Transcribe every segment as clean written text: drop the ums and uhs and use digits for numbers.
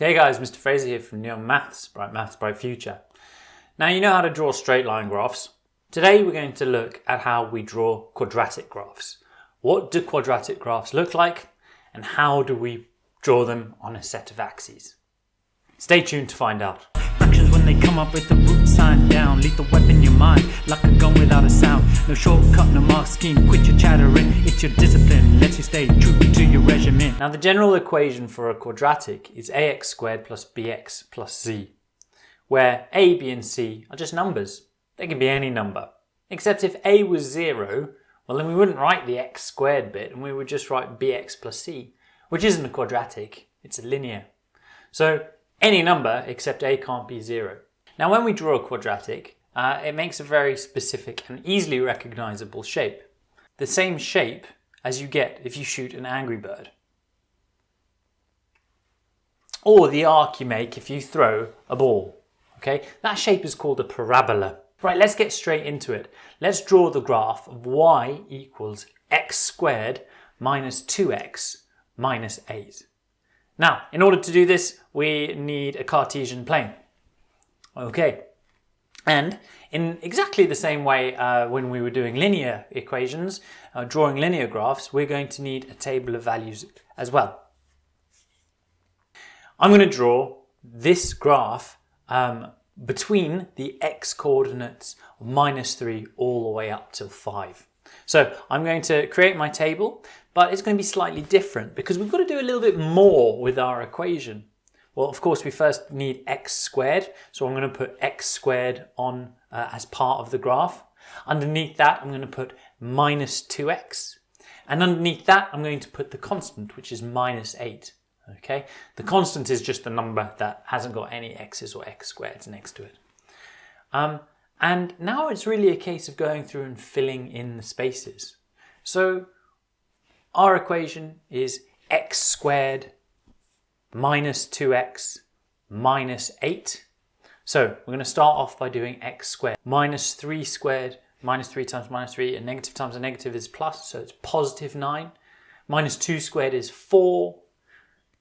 Hey guys, Mr Fraser here from Neon Maths, Bright Future. Now you know how to draw straight line graphs. Today we're going to look at how we draw quadratic graphs. What do quadratic graphs look like and how do we draw them on a set of axes? Stay tuned to find out. Fractions when they come up with the root sign down, lethal weapon in your mind, like a gun without a sound. No shortcut, no mark scheme, quit your chattering, it's your discipline, lets you stay true to your regimen. Now the general equation for a quadratic is ax squared plus bx plus z, where a, b and c are just numbers. They can be any number. Except if a was 0, well then we wouldn't write the x squared bit and we would just write bx plus c, which isn't a quadratic, it's a linear. So any number except a can't be 0. Now when we draw a quadratic, it makes a very specific and easily recognizable shape. The same shape as you get if you shoot an angry bird. Or the arc you make if you throw a ball. Okay, that shape is called a parabola. Right, let's get straight into it. Let's draw the graph of y equals x squared minus 2x minus 8. Now, in order to do this, we need a Cartesian plane. Okay, and in exactly the same way when we were doing linear equations, drawing linear graphs, we're going to need a table of values as well. I'm going to draw this graph between the x coordinates of -3 all the way up till 5. So I'm going to create my table, but it's going to be slightly different because we've got to do a little bit more with our equation. Well, of course, we first need x squared, so I'm going to put x squared on as part of the graph. Underneath that, I'm going to put minus 2x, and underneath that, I'm going to put the constant, which is minus 8. Okay, the constant is just the number that hasn't got any x's or x squareds next to it. And now it's really a case of going through and filling in the spaces. So our equation is x squared minus 2x minus 8. So we're going to start off by doing x squared. Minus 3 squared, minus 3 times minus 3, a negative times a negative is plus, so it's positive 9. Minus 2 squared is 4.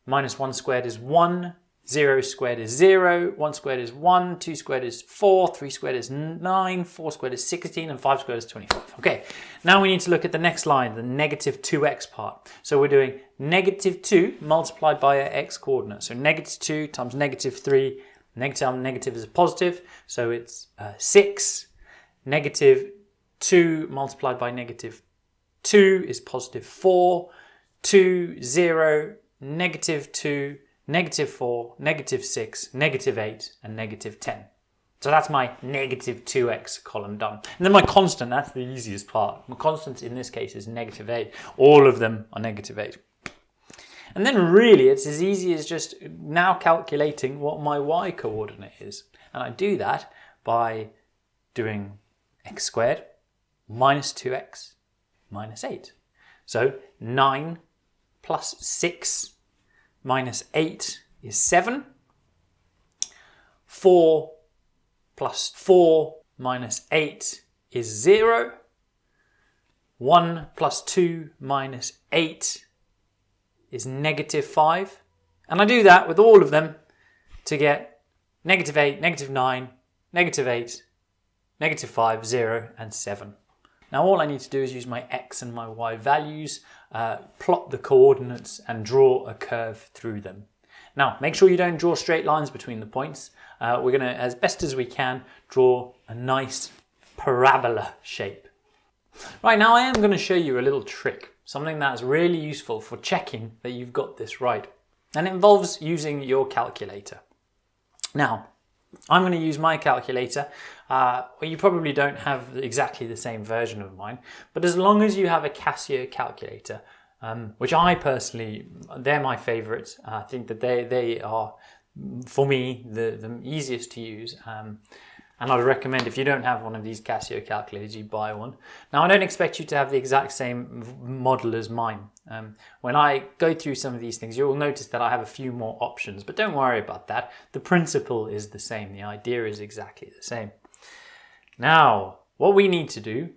Minus 1 squared is 1. 0 squared is 0, 1 squared is 1, 2 squared is 4, 3 squared is 9, 4 squared is 16, and 5 squared is 25. Okay, now we need to look at the next line, the negative 2x part. So we're doing negative 2 multiplied by our x coordinate. So negative 2 times negative 3, negative is a positive, so it's 6. Negative 2 multiplied by negative 2 is positive 4. 2, 0, negative 2, negative 4, negative 6, negative 8, and negative 10. So that's my negative 2x column done. And then my constant, that's the easiest part. My constant in this case is negative 8. All of them are negative 8. And then really it's as easy as just now calculating what my y coordinate is. And I do that by doing x squared minus 2x minus 8. So 9 plus 6 minus 8 is 7. 4 plus 4 minus 8 is 0. 1 plus 2 minus 8 is negative 5. And I do that with all of them to get negative 8, negative 9, negative 8, negative 5, 0, and 7. Now all I need to do is use my x and my y values, plot the coordinates and draw a curve through them. Now make sure you don't draw straight lines between the points. We're going to, as best as we can, draw a nice parabola shape. Right, now I am going to show you a little trick, something that's really useful for checking that you've got this right. And it involves using your calculator. Now, I'm going to use my calculator. Well, you probably don't have exactly the same version of mine, but as long as you have a Casio calculator, which I personally, they're my favorites. I think that they are, for me, the easiest to use. And I'd recommend if you don't have one of these Casio calculators, you buy one. Now, I don't expect you to have the exact same model as mine. When I go through some of these things, you'll notice that I have a few more options, but don't worry about that. The principle is the same. The idea is exactly the same. Now, what we need to do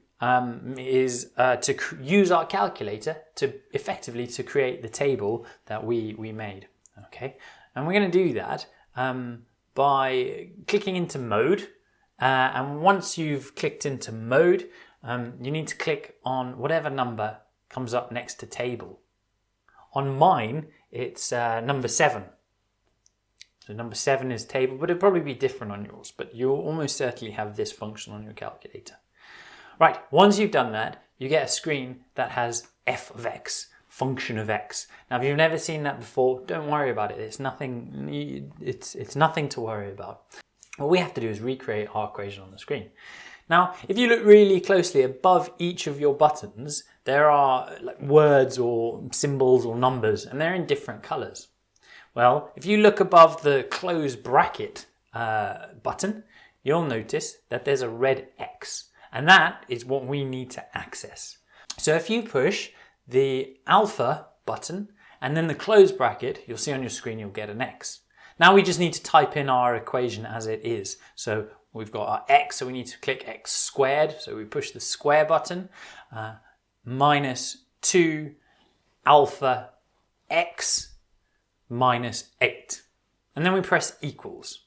is to use our calculator to effectively to create the table that we made. Okay. And we're going to do that by clicking into mode. And once you've clicked into mode, you need to click on whatever number comes up next to table. On mine, it's number 7. So number 7 is table, but it'll probably be different on yours, but you'll almost certainly have this function on your calculator. Right, once you've done that, you get a screen that has f of x, function of x. Now, if you've never seen that before, don't worry about it. It's nothing, it's nothing to worry about. What we have to do is recreate our equation on the screen. Now, if you look really closely above each of your buttons, there are like words or symbols or numbers, and they're in different colors. Well, if you look above the close bracket button, you'll notice that there's a red X, and that is what we need to access. So if you push the alpha button and then the close bracket, you'll see on your screen you'll get an X. Now we just need to type in our equation as it is. So we've got our X, so we need to click X squared. So we push the square button, minus 2 alpha X minus 8. And then we press equals.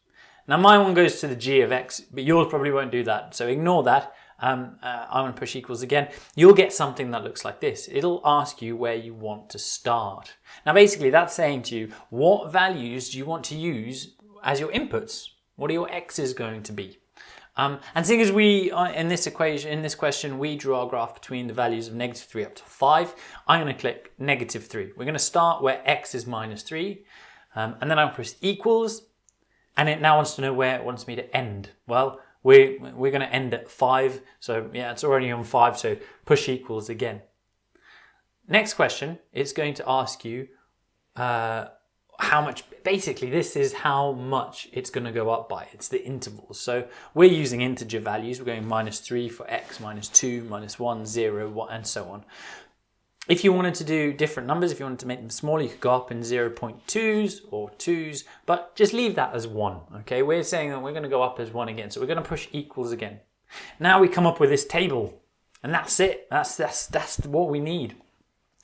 Now my one goes to the g of x, but yours probably won't do that. So ignore that. I'm going to push equals again. You'll get something that looks like this. It'll ask you where you want to start. Now basically that's saying to you, what values do you want to use as your inputs? What are your x's going to be? And seeing as we, in this question, we drew our graph between the values of -3 up to 5, I'm going to click -3. We're going to start where x is -3, and then I'll press equals, and it now wants to know where it wants me to end. Well, we're going to end at 5, so yeah, it's already on 5, so push equals again. Next question, it's going to ask you how much, basically this is how much it's going to go up by. It's the intervals. So we're using integer values. We're going -3 for x, -2, -1, 0, 1, and so on. If you wanted to do different numbers, if you wanted to make them smaller, you could go up in 0.2s or 2s, but just leave that as 1, okay? We're saying that we're going to go up as 1 again, so we're going to push equals again. Now we come up with this table, and that's it. That's what we need.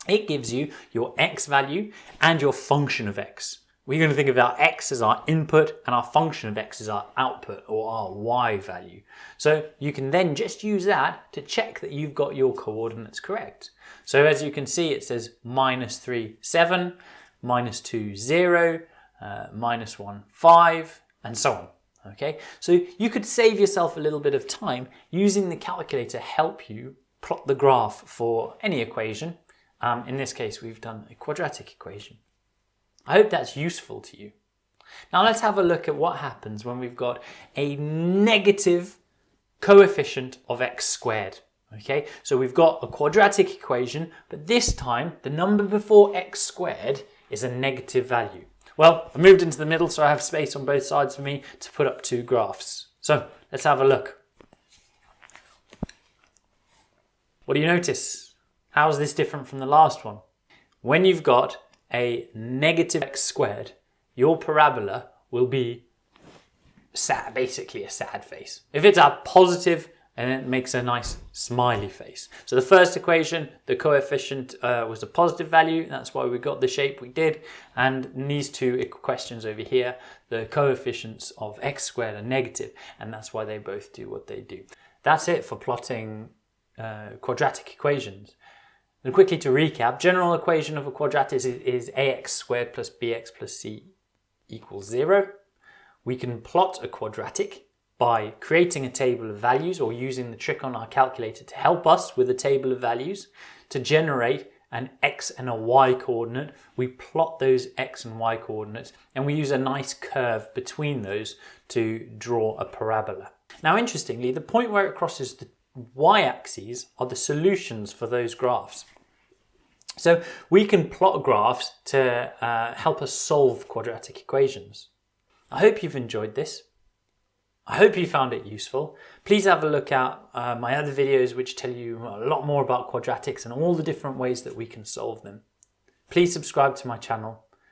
It gives you your x value and your function of x. We're going to think of our x as our input and our function of x as our output or our y value. So you can then just use that to check that you've got your coordinates correct. So as you can see, it says -3, 7, -2, 0, -1, 5, and so on. Okay, so you could save yourself a little bit of time using the calculator to help you plot the graph for any equation. In this case, we've done a quadratic equation. I hope that's useful to you. Now let's have a look at what happens when we've got a negative coefficient of x squared. Okay, so we've got a quadratic equation, but this time the number before x squared is a negative value. Well, I moved into the middle, so I have space on both sides for me to put up 2 graphs. So let's have a look. What do you notice? How is this different from the last one? When you've got a negative x squared, your parabola will be sad, basically a sad face. If it's a positive, and it makes a nice smiley face. So the first equation, the coefficient was a positive value. That's why we got the shape we did. And in these 2 questions over here, the coefficients of x squared are negative, and that's why they both do what they do. That's it for plotting quadratic equations. And quickly to recap, general equation of a quadratic is ax squared plus bx plus c equals 0. We can plot a quadratic by creating a table of values or using the trick on our calculator to help us with a table of values. To generate an x and a y coordinate, we plot those x and y coordinates, and we use a nice curve between those to draw a parabola. Now interestingly, the point where it crosses the y-axes are the solutions for those graphs. So we can plot graphs to help us solve quadratic equations. I hope you've enjoyed this. I hope you found it useful. Please have a look at my other videos which tell you a lot more about quadratics and all the different ways that we can solve them. Please subscribe to my channel,